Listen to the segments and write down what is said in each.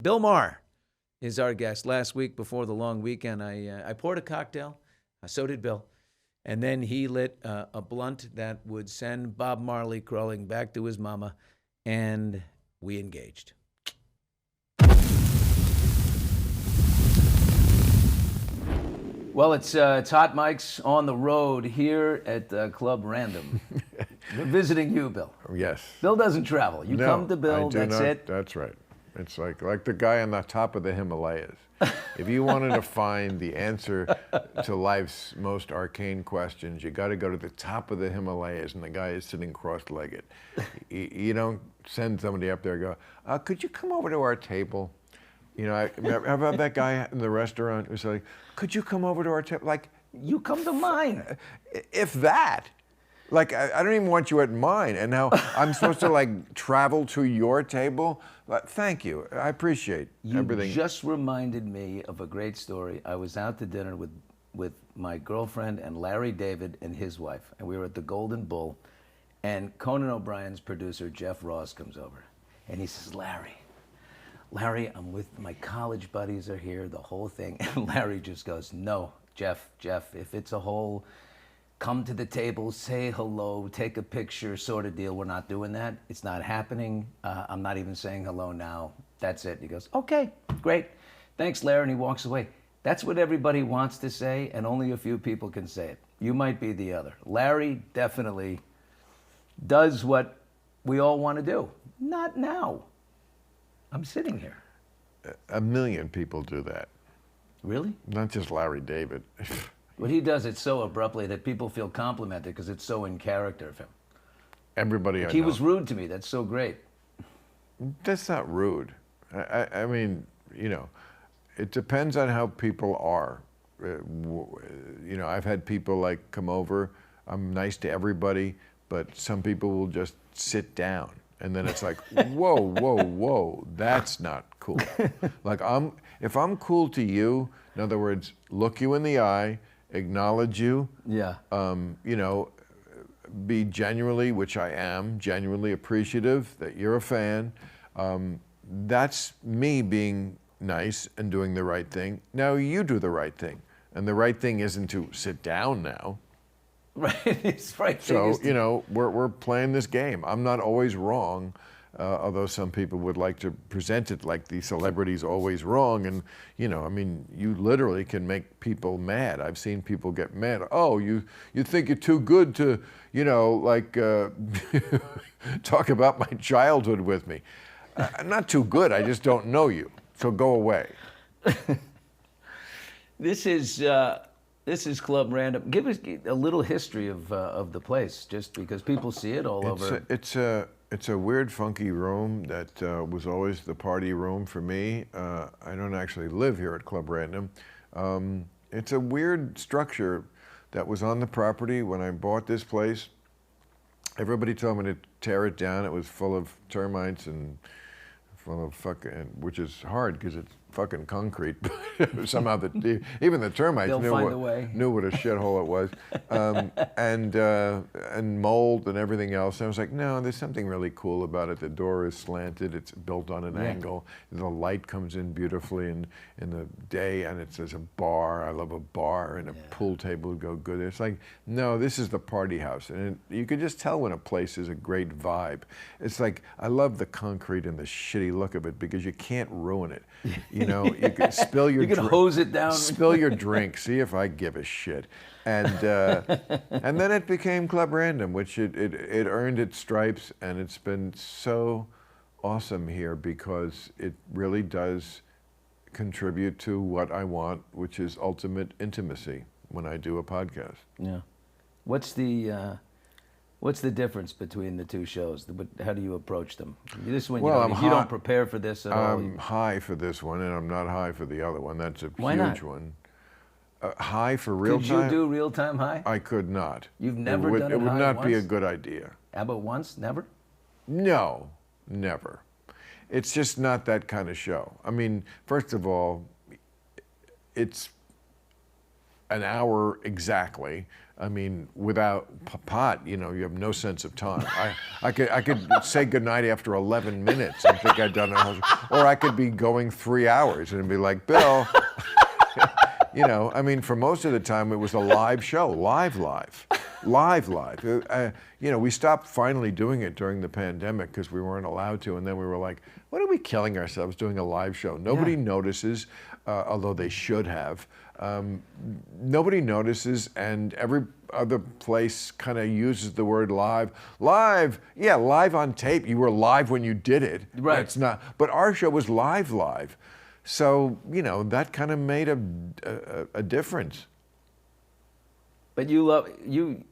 Bill Maher is our guest. Last week before the long weekend, I poured a cocktail. So did Bill. And then he lit a blunt that would send Bob Marley crawling back to his mama, and we engaged. Well, it's Hot Mics on the road here at Club Random. We're visiting you, Bill. Yes. Bill doesn't travel. You come to Bill, that's it. That's right. It's like the guy on the top of the Himalayas. If you wanted to find the answer to life's most arcane questions, you got to go to the top of the Himalayas, and the guy is sitting cross-legged. You don't send somebody up there and go, could you come over to our table? You know, how about that guy in the restaurant who's like, could you come over to our table? Like, you come to mine. If that. Like, I don't even want you at mine, and now I'm supposed to, like, travel to your table? But thank you. I appreciate everything. You just reminded me of a great story. I was out to dinner with my girlfriend and Larry David and his wife, and we were at the Golden Bull, and Conan O'Brien's producer, Jeff Ross, comes over, and he says, Larry, I'm with my college buddies are here, the whole thing. And Larry just goes, no, Jeff, if it's a whole come to the table, say hello, take a picture sort of deal, we're not doing that. It's not happening. I'm not even saying hello now. That's it. He goes, okay, great. Thanks, Larry, and he walks away. That's what everybody wants to say, and only a few people can say it. You might be the other. Larry definitely does what we all want to do. Not now. I'm sitting here. A million people do that. Really? Not just Larry David. But he does it so abruptly that people feel complimented because it's so in character of him. Everybody like I he know. was rude to me. That's so great. That's not rude. I mean, you know, it depends on how people are. You know, I've had people like come over. I'm nice to everybody, but some people will just sit down. And then it's like, whoa, that's not cool. Like, if I'm cool to you, in other words, look you in the eye, acknowledge you, yeah. You know, be genuinely, which I am, genuinely appreciative that you're a fan. That's me being nice and doing the right thing. Now you do the right thing. And the right thing isn't to sit down now. Right, it's right. So, you know, we're playing this game. I'm not always wrong, although some people would like to present it like the celebrity's always wrong. And, you know, I mean, you literally can make people mad. I've seen people get mad. Oh, you think you're too good to, you know, like, talk about my childhood with me. I'm not too good, I just don't know you. So go away. This is Club Random. Give us a little history of the place, just because people see it all over. It's a weird, funky room that was always the party room for me. I don't actually live here at Club Random. It's a weird structure that was on the property when I bought this place. Everybody told me to tear it down. It was full of termites and full of fucking, which is hard because it's fucking concrete. Somehow even the termites knew what a shithole it was, and mold and everything else. And I was like, no, there's something really cool about it. The door is slanted. It's built on an angle. The light comes in beautifully in the day, and it says a bar. I love a bar, and a pool table would go good. It's like, no, this is the party house, and you could just tell when a place is a great vibe. It's like, I love the concrete and the shitty look of it because you can't ruin it. You know, you can spill your. You can hose it down. Spill your drink. See if I give a shit. And then it became Club Random, which it earned its stripes, and it's been so awesome here because it really does contribute to what I want, which is ultimate intimacy when I do a podcast. Yeah. What's the difference between the two shows? How do you approach them? This one, well, you don't prepare for this at all. I'm high for this one, and I'm not high for the other one. That's a Why huge not? one. High for real time? Could you do real time high? I could not. You've never done it It would high not be a once? good idea. How about once? Never? No, never. It's just not that kind of show. I mean, first of all, it's an hour exactly. I mean, without pot, you have no sense of time. I could say goodnight after 11 minutes and think I'd done it. Or I could be going 3 hours and be like, Bill, I mean, for most of the time it was a live show, live. We stopped finally doing it during the pandemic because we weren't allowed to, and then we were like, what are we killing ourselves doing a live show? Nobody notices, although they should have. Nobody notices, and every other place kind of uses the word live. Live, yeah, live on tape. You were live when you did it. Right. That's not, but our show was live. So, that kind of made a difference. But you've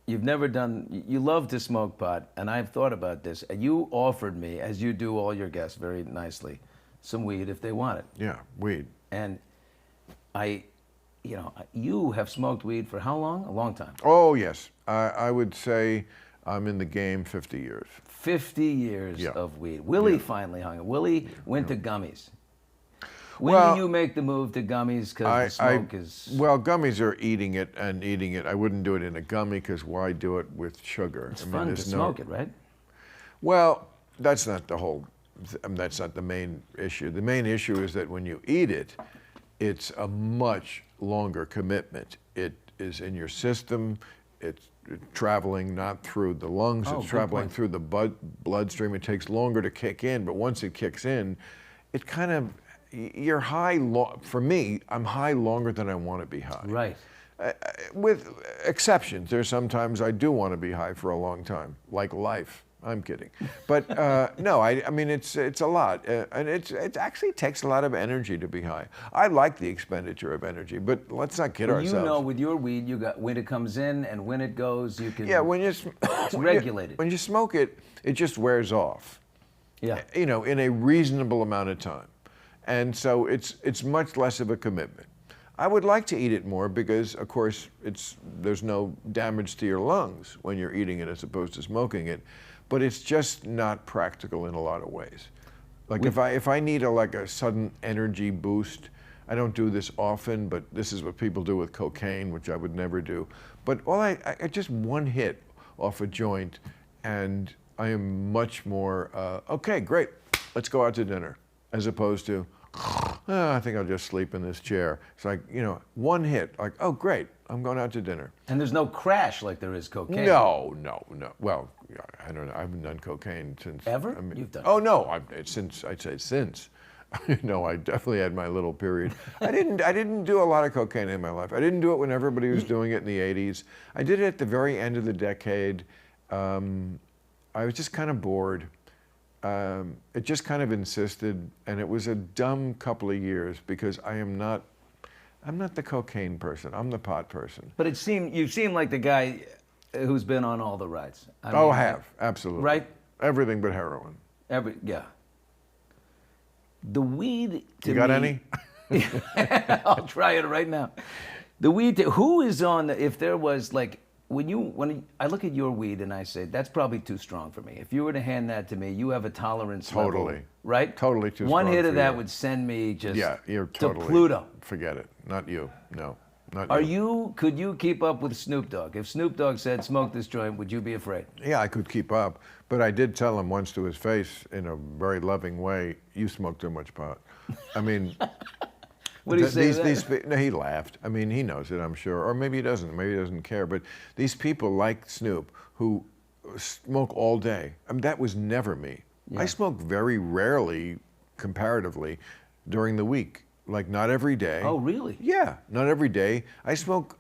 never done, you love to smoke pot, and I've thought about this. You offered me, as you do all your guests very nicely, some weed if they want it. Yeah, weed. And you have smoked weed for how long? A long time. Oh, yes. I would say I'm in the game 50 years. 50 years of weed. Willie finally hung it. Willie went to gummies. When do you make the move to gummies? Because the smoke is... Well, gummies are eating it. I wouldn't do it in a gummy because why do it with sugar? It's fun to smoke it, right? Well, that's not that's not the main issue. The main issue is that when you eat it, it's a much longer commitment. It is in your system. It's traveling not through the lungs. It's traveling through the bloodstream. It takes longer to kick in, but once it kicks in, it kind of... You're high, for me, I'm high longer than I want to be high. Right. With exceptions. There's sometimes I do want to be high for a long time, like life. I'm kidding. But no, I mean, it's a lot. And it actually takes a lot of energy to be high. I like the expenditure of energy, but let's not kid ourselves. With your weed, you got when it comes in and when it goes, you can... Yeah, it's regulated. When you smoke it, it just wears off. Yeah. In a reasonable amount of time. And so it's much less of a commitment. I would like to eat it more because, of course, there's no damage to your lungs when you're eating it as opposed to smoking it, but it's just not practical in a lot of ways. Like if I need a sudden energy boost, I don't do this often, but this is what people do with cocaine, which I would never do. But I just one hit off a joint, and I am much more okay, great, let's go out to dinner, as opposed to, I think I'll just sleep in this chair. It's like, one hit, like, oh, great, I'm going out to dinner. And there's no crash like there is cocaine. No. Well, I don't know. I haven't done cocaine since. Ever? You've done. Oh, no, since. I definitely had my little period. I didn't do a lot of cocaine in my life. I didn't do it when everybody was doing it in the 80s. I did it at the very end of the decade. I was just kind of bored. It just kind of insisted, and it was a dumb couple of years because I'm not the cocaine person. I'm the pot person. But you seem like the guy who's been on all the rides. I have, absolutely. Right? Everything but heroin. Yeah. The weed to You got any? I'll try it right now. The weed who is on if there was like when I look at your weed and I say that's probably too strong for me. If you were to hand that to me, you have a tolerance Totally. level, right? Totally too strong. One hit of for that you. would send me just you're to totally, Pluto. Forget it. Not you. No. Not Could you keep up with Snoop Dogg? If Snoop Dogg said smoke this joint, would you be afraid? Yeah, I could keep up. But I did tell him once to his face in a very loving way, you smoke too much pot. I mean, What do you say to that? No, he laughed. I mean, he knows it, I'm sure. Or maybe he doesn't. Maybe he doesn't care. But these people like Snoop who smoke all day, I mean, that was never me. Yeah. I smoke very rarely, comparatively, during the week. Like, not every day. Oh, really? Yeah, not every day. I smoke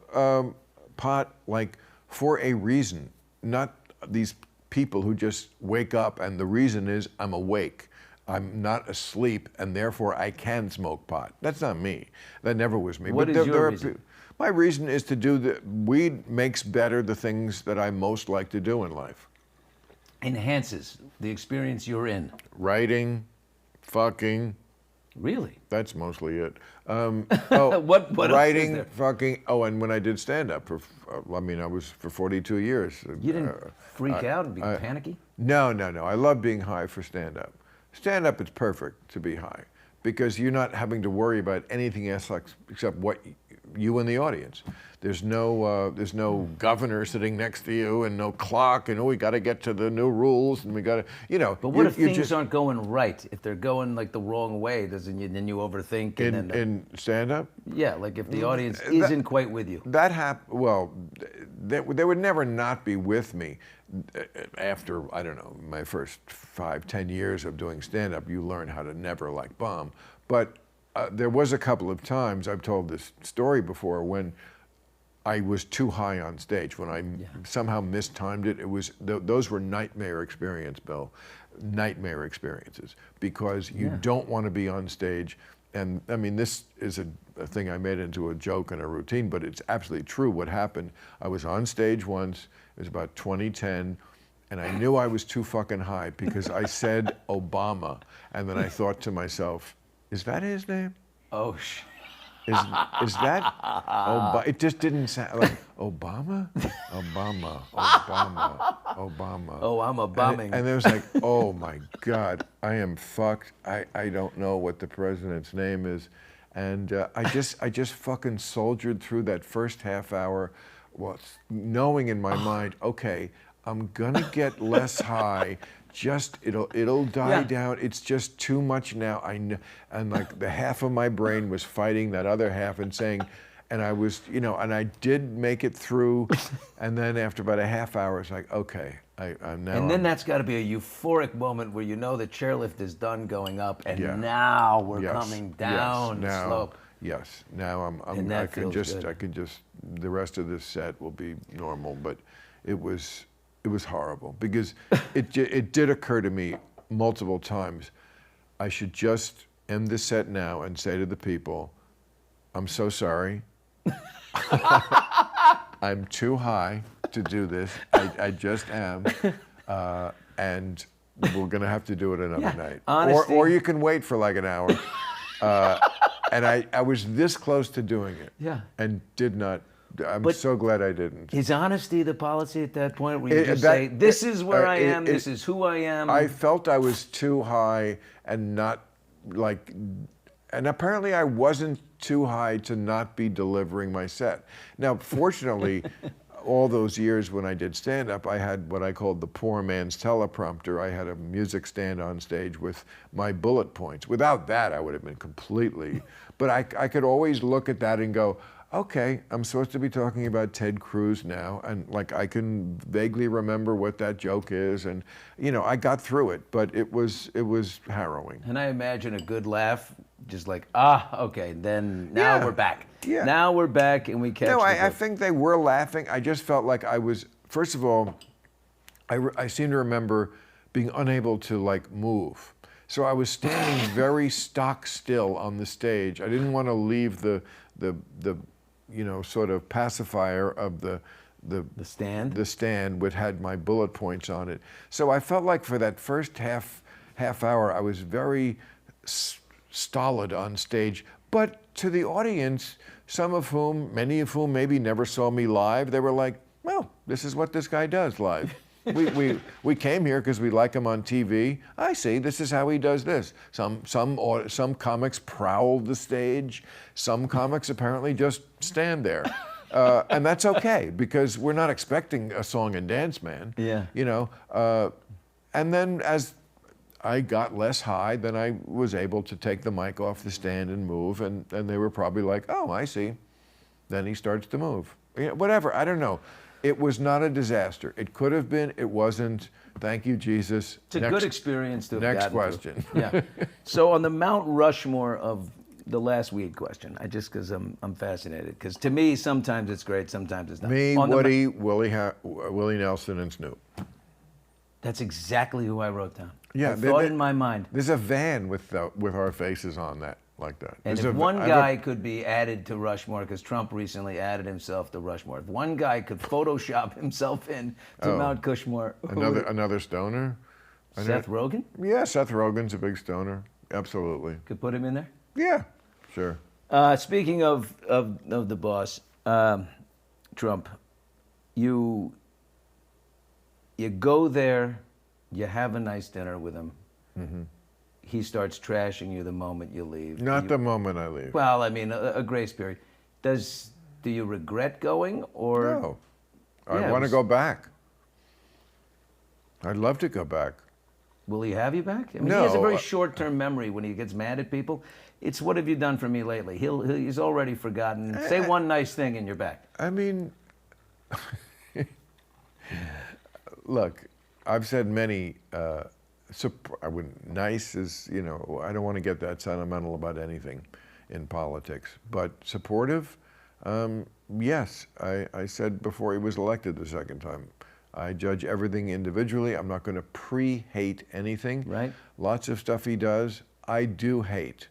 pot, like, for a reason. Not these people who just wake up and the reason is I'm awake. I'm not asleep, and therefore I can smoke pot. That's not me. That never was me. What is your reason? My reason is to do weed makes better the things that I most like to do in life. Enhances the experience you're in. Writing, fucking. Really? That's mostly it. What writing, else is there? fucking. Oh, and when I did stand-up, I was for 42 years. You didn't freak out and be panicky? No. I love being high for stand-up. Stand-up, it's perfect to be high because you're not having to worry about anything else except what you and the audience. There's no governor sitting next to you and no clock and we got to get to the new rules and we got to, you know. But what if things aren't going right? If they're going like the wrong way, then you overthink and in stand-up? Yeah, like if the audience isn't quite with you. Well, they would never not be with me. After, I don't know, my first 5-10 years of doing stand-up, you learn how to never like bomb. But there was a couple of times, I've told this story before, when I was too high on stage, when I somehow mistimed it. It was those were nightmare experiences, Bill, nightmare experiences, because you don't want to be on stage. And I mean, this is a thing I made into a joke and a routine, but it's absolutely true what happened. I was on stage once, it was about 2010, and I knew I was too fucking high because I said Obama, and then I thought to myself, is that his name? Oh, shit. Is that Obama? It just didn't sound like Obama? Obama. Oh, I'm a bombing. And it was like, oh my God, I am fucked. I don't know what the president's name is. And I just fucking soldiered through that first half hour, knowing in my mind, okay, I'm gonna get less high. Just it'll die down. It's just too much now. I know, and like the half of my brain was fighting that other half and saying, and I was, you know, and I did make it through, and then after about a half hour, it's like, okay, I'm now. And then that's got to be a euphoric moment where you know the chairlift is done going up, and now we're coming down the slope. Yes, now I can just the rest of this set will be normal, but it was horrible because it did occur to me multiple times. I should just end the set now and say to the people, I'm so sorry. I'm too high to do this. I just am. And we're going to have to do it another night. Honesty. Or you can wait for like an hour. And I was this close to doing it. Yeah. And did not. I'm so glad I didn't. Is honesty the policy at that point where you just say, this is where I am, this is who I am? I felt I was too high and not like, and apparently I wasn't too high to not be delivering my set. Now, fortunately, all those years when I did stand-up, I had what I called the poor man's teleprompter. I had a music stand on stage with my bullet points. Without that, I would have been completely, but I could always look at that and go, okay, I'm supposed to be talking about Ted Cruz now, and like I can vaguely remember what that joke is, and you know, I got through it, but it was harrowing. And I imagine a good laugh, just like, okay, then now we're back. Yeah. Now we're back and we catch No, I think they were laughing. I just felt like I was, first of all, I seem to remember being unable to like move. So I was standing very stock still on the stage. I didn't want to leave the you know, sort of pacifier of the stand, which had my bullet points on it. So I felt like for that first half hour, I was very stolid on stage. But to the audience, many of whom maybe never saw me live, they were like, well, this is what this guy does live. We came here because we like him on TV. I see, this is how he does this. Some comics prowl the stage. Some comics apparently just stand there. And that's okay, because we're not expecting a song and dance man. Yeah. You know, and then as I got less high, then I was able to take the mic off the stand and move, and they were probably like, oh, I see. Then he starts to move. You know, whatever, I don't know. It was not a disaster. It could have been. It wasn't. Thank you, Jesus. It's a good experience to have Next gotten question. through. Yeah. So on the Mount Rushmore of the last weed question, because I'm fascinated. Because to me, sometimes it's great, sometimes it's not. Me, Woody, Willie Nelson, and Snoop. That's exactly who I wrote down. Yeah, I thought in my mind. There's a van with our faces on that, like that. And if one guy could be added to Rushmore, because Trump recently added himself to Rushmore, if one guy could Photoshop himself in to Mount Rushmore, another stoner. Seth Rogen? Yeah, Seth Rogen's a big stoner. Absolutely. Could put him in there? Yeah, sure. Speaking of the boss, Trump, you go there, you have a nice dinner with him. Mm-hmm. He starts trashing you the moment you leave. Not the moment I leave. Well, I mean, a grace period. Do you regret going, or? No, I Yeah, it want to was- go back. I'd love to go back. Will he have you back? I mean, No, he has a very short-term memory when he gets mad at people. It's what have you done for me lately? He's already forgotten. Say one nice thing and you're back. I mean, look, I've said many. I wouldn't. Nice is, you know, I don't want to get that sentimental about anything in politics, but supportive. Yes, I said before he was elected the second time. I judge everything individually. I'm not going to pre-hate anything. Right. Lots of stuff he does, I do hate.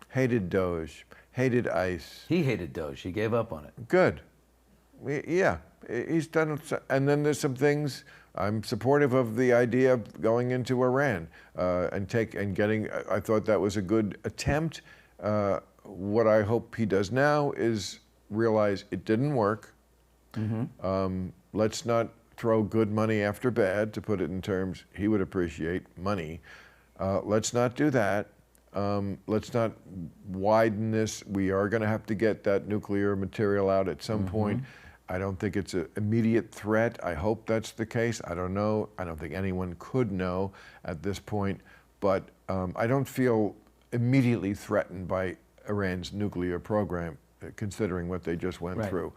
Hated Doge, hated ICE. He hated Doge. He gave up on it. Good. Yeah, he's done. And then there's some things I'm supportive of the idea of going into Iran and getting. I thought that was a good attempt. What I hope he does now is realize it didn't work. Let's not throw good money after bad, to put it in terms he would appreciate, money. Let's not do that. Let's not widen this. We are going to have to get that nuclear material out at some point. I don't think it's an immediate threat. I hope that's the case. I don't know. I don't think anyone could know at this point. But I don't feel immediately threatened by Iran's nuclear program, considering what they just went through.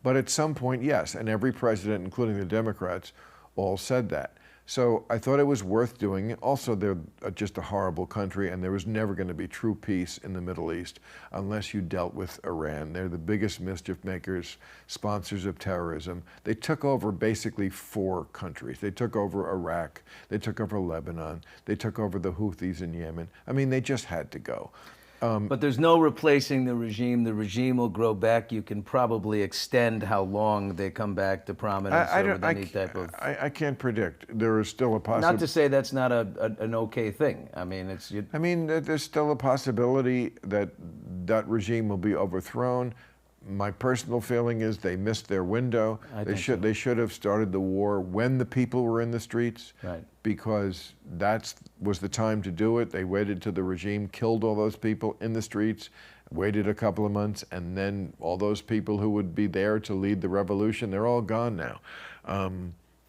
But at some point, yes, and every president, including the Democrats, all said that. So I thought it was worth doing. Also, they're just a horrible country, and there was never going to be true peace in the Middle East unless you dealt with Iran. They're the biggest mischief makers, sponsors of terrorism. They took over basically 4 countries. They took over Iraq. They took over Lebanon. They took over the Houthis in Yemen. I mean, they just had to go. But there's no replacing the regime. The regime will grow back. You can probably extend how long they come back to prominence with any type of. I can't predict. There is still a possibility. Not to say that's not an okay thing. I mean, it's. I mean, there's still a possibility that that regime will be overthrown. My personal feeling is they missed their window. They should have started the war when the people were in the streets, Right. because that was the time to do it. They waited till the regime killed all those people in the streets, waited a couple of months, and then all those people who would be there to lead the revolution, they're all gone now.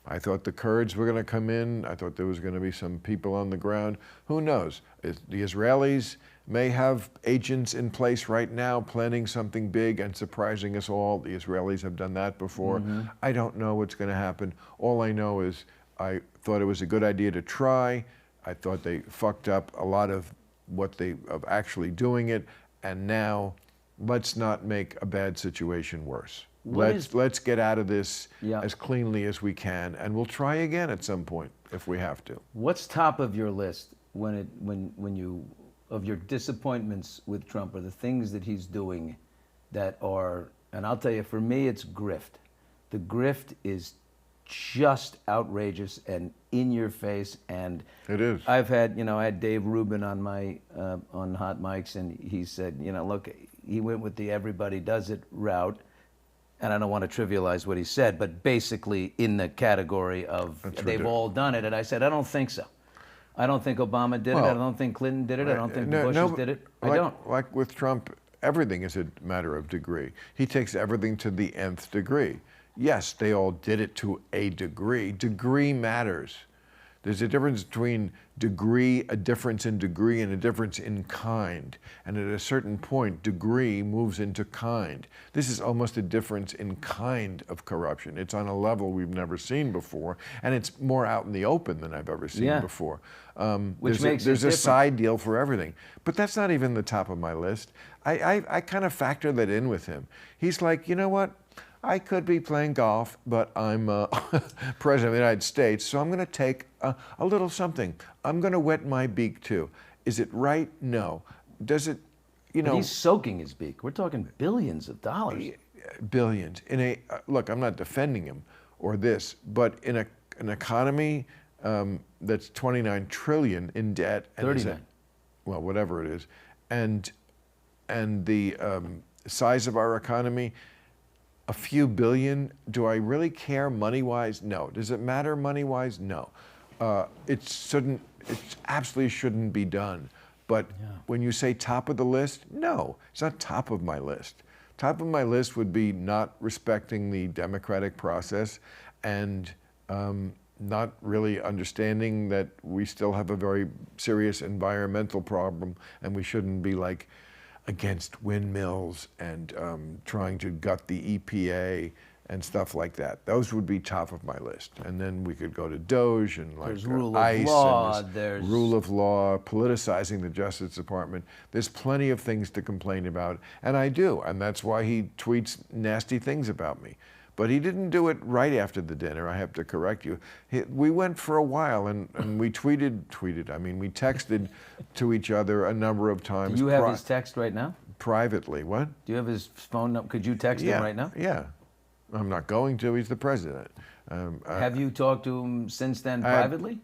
I thought the Kurds were going to come in. I thought there was going to be some people on the ground. Who knows? The Israelis may have agents in place right now planning something big and surprising us all. The Israelis have done that before. I don't know what's going to happen. All I know is I thought it was a good idea to try. I thought they fucked up a lot of of actually doing it. And now let's not make a bad situation worse. Let's get out of this as cleanly as we can, and we'll try again at some point if we have to. What's top of your list when you of your disappointments with Trump, or the things that he's doing that are, and I'll tell you, for me, it's grift. The grift is just outrageous and in your face, and it is. I had Dave Rubin on my on Hot Mics, and he said, look, he went with the everybody does it route, and I don't want to trivialize what he said, but basically in the category of they've all done it, and I said, I don't think so. I don't think Obama did it. I don't think Clinton did it. I don't think the Bushes did it. I don't. Like with Trump, everything is a matter of degree. He takes everything to the nth degree. Yes, they all did it to a degree. Degree matters. There's a difference between a difference in degree and a difference in kind. And at a certain point, degree moves into kind. This is almost a difference in kind of corruption. It's on a level we've never seen before, and it's more out in the open than I've ever seen before. Which makes there's it a different. side deal for everything. But that's not even the top of my list. I kind of factor that in with him. He's like, you know what? I could be playing golf, but I'm president of the United States, so I'm going to take a little something. I'm going to wet my beak too. Is it right? No. Does it, But he's soaking his beak. We're talking billions of dollars. Billions. Look, I'm not defending him or this, but in an economy that's 29 trillion in debt. And 39. Well, whatever it is. And the size of our economy, a few billion. Do I really care money-wise? No. Does it matter money-wise? No. It absolutely shouldn't be done. But when you say top of the list, no, it's not top of my list. Top of my list would be not respecting the democratic process and not really understanding that we still have a very serious environmental problem and we shouldn't be like against windmills and trying to gut the EPA and stuff like that. Those would be top of my list. And then we could go to Doge and like There's rule of ICE law, and there's rule of law, politicizing the Justice Department. There's plenty of things to complain about, and I do, and that's why he tweets nasty things about me. But he didn't do it right after the dinner, I have to correct you. We went for a while and we we texted to each other a number of times. Do you have his text right now? Privately, what? Do you have his phone number? Could you text him right now? Yeah. I'm not going to, he's the president. Have you talked to him since then privately?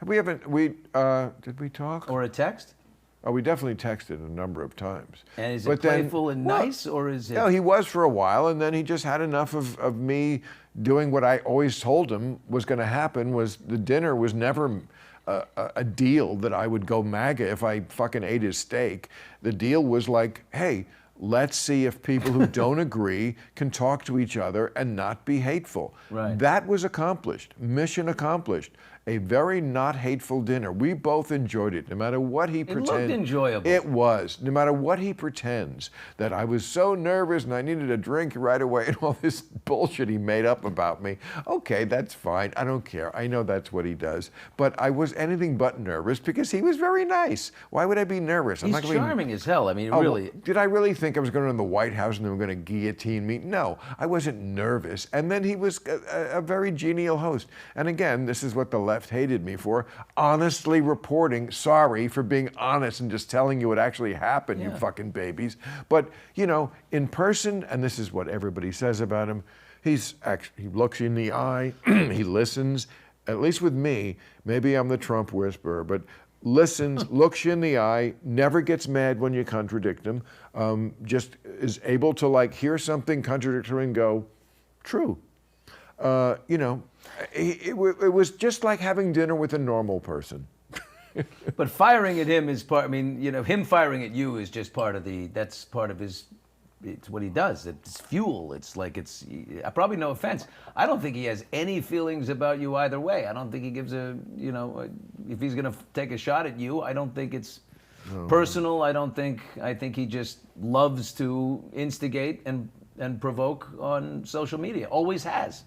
Did we talk? Or a text? Oh, we definitely texted a number of times. And is it playful and nice, or is it? No, he was for a while, and then he just had enough of me doing what I always told him was going to happen. Was the dinner was never a deal that I would go MAGA if I fucking ate his steak. The deal was like, hey, let's see if people who don't agree can talk to each other and not be hateful. Right. That was accomplished. Mission accomplished. A very not hateful dinner. We both enjoyed it, no matter what he pretends. It looked enjoyable. It was. No matter what he pretends, that I was so nervous and I needed a drink right away and all this bullshit he made up about me. Okay, that's fine. I don't care. I know that's what he does. But I was anything but nervous because he was very nice. Why would I be nervous? He's charming as hell. I mean, really. Did I really think I was going to the White House and they were going to guillotine me? No, I wasn't nervous. And then he was a very genial host. And again, this is what the left hated me for, honestly reporting, sorry for being honest and just telling you what actually happened, you fucking babies. But, you know, in person, and this is what everybody says about him, he looks you in the eye, he listens, at least with me, maybe I'm the Trump whisperer, but listens, looks you in the eye, never gets mad when you contradict him, just is able to like hear something contradictory and go, true. You know, it was just like having dinner with a normal person. But firing at him is part, I mean, you know, him firing at you is just part of that's part of his, it's what he does. It's fuel. It's like, probably no offense. I don't think he has any feelings about you either way. I don't think he gives if he's going to take a shot at you, I don't think it's personal. I think he just loves to instigate and provoke on social media. Always has.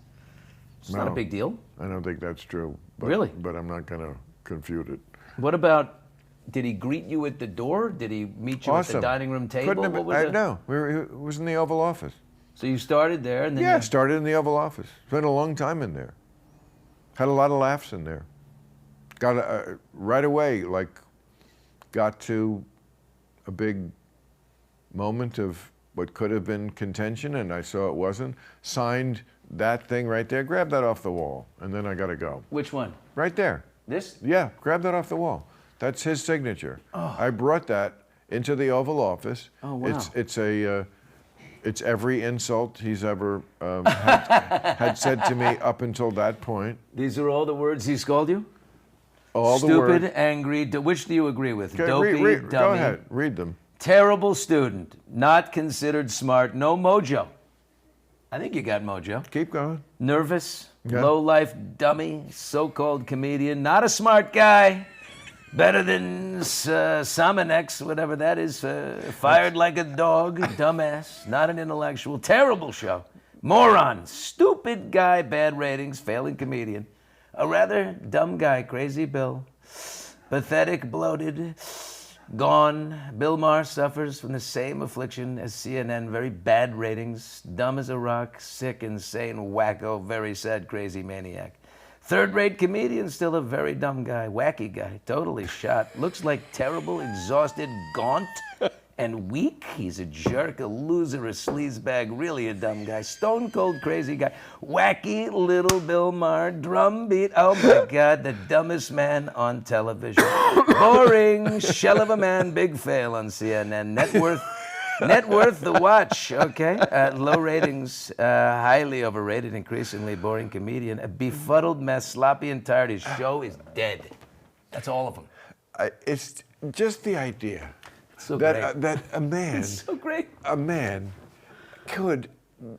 It's not a big deal. I don't think that's true. But, really? But I'm not going to confute it. What about, did he greet you at the door? Did he meet you at the dining room table? No, it was in the Oval Office. So you started there and then I started in the Oval Office. Spent a long time in there. Had a lot of laughs in there. Got right away, got to a big moment of what could have been contention, and I saw it wasn't. Signed that thing right there. Grab that off the wall, and then I got to go. Which one? Right there. This? Yeah, grab that off the wall. That's his signature. Oh. I brought that into the Oval Office. Oh, wow. It's every insult he's ever had said to me up until that point. These are all the words he's called you? All the words. Stupid, angry, which do you agree with? Okay, Dopey, dummy. Go ahead, read them. Terrible student, not considered smart, no mojo. I think you got mojo. Keep going. Nervous, low-life dummy, so-called comedian, not a smart guy. Better than Samanex, whatever that is. Fired like a dog, dumbass, not an intellectual. Terrible show. Moron, stupid guy, bad ratings, failing comedian. A rather dumb guy, Crazy Bill. Pathetic, bloated, gone. Bill Maher suffers from the same affliction as CNN, very bad ratings. Dumb as a rock, sick, insane, wacko, very sad, crazy maniac. Third-rate comedian, still a very dumb guy, wacky guy, totally shot. Looks like terrible, exhausted, gaunt, and weak. He's a jerk, a loser, a sleazebag, really a dumb guy. Stone-cold crazy guy. Wacky little Bill Maher, drum beat. Oh my God, the dumbest man on television. Boring, shell of a man, big fail on CNN. Net worth, the watch, okay? Low ratings, highly overrated, increasingly boring comedian. A befuddled mess, sloppy and tired. His show is dead. That's all of them. just the idea So that great. that a man, It's so great. a man could,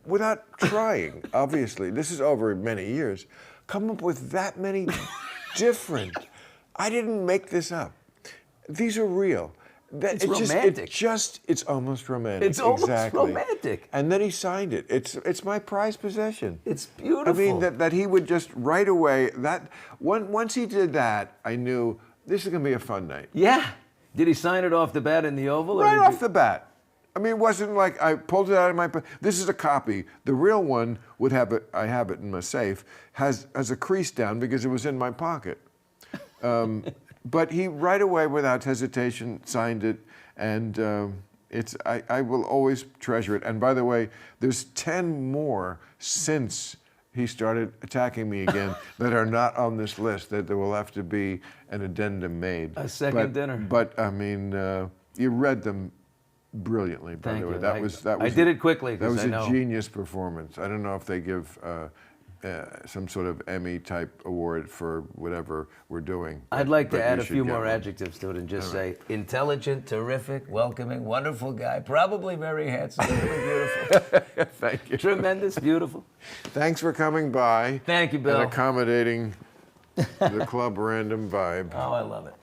without trying, obviously, this is over many years, come up with that many different. I didn't make this up. These are real. It's romantic. It's almost romantic. It's almost exactly. romantic. And then he signed it. It's my prized possession. It's beautiful. I mean, that he would just right away, once he did that, I knew this is going to be a fun night. Yeah. Did he sign it off the bat in the Oval? Right off the bat. I mean, it wasn't like I pulled it out of my. This is a copy. The real one would have it. I have it in my safe. Has a crease down because it was in my pocket. But he right away, without hesitation, signed it, and I will always treasure it. And by the way, there's 10 more since he started attacking me again that are not on this list. That there will have to be an addendum made. A second dinner. But I mean, you read them brilliantly. By Thank the way, you. that was I did it quickly. That was I know. a genius performance. I don't know if they give some sort of Emmy type award for whatever we're doing. I'd like to but add you a should few get more one. adjectives to it and just say intelligent, terrific, welcoming, wonderful guy, probably very handsome, really beautiful. Thank you. Tremendous, beautiful. Thanks for coming by. Thank you, Bill. And accommodating the Club Random vibe. Oh, I love it.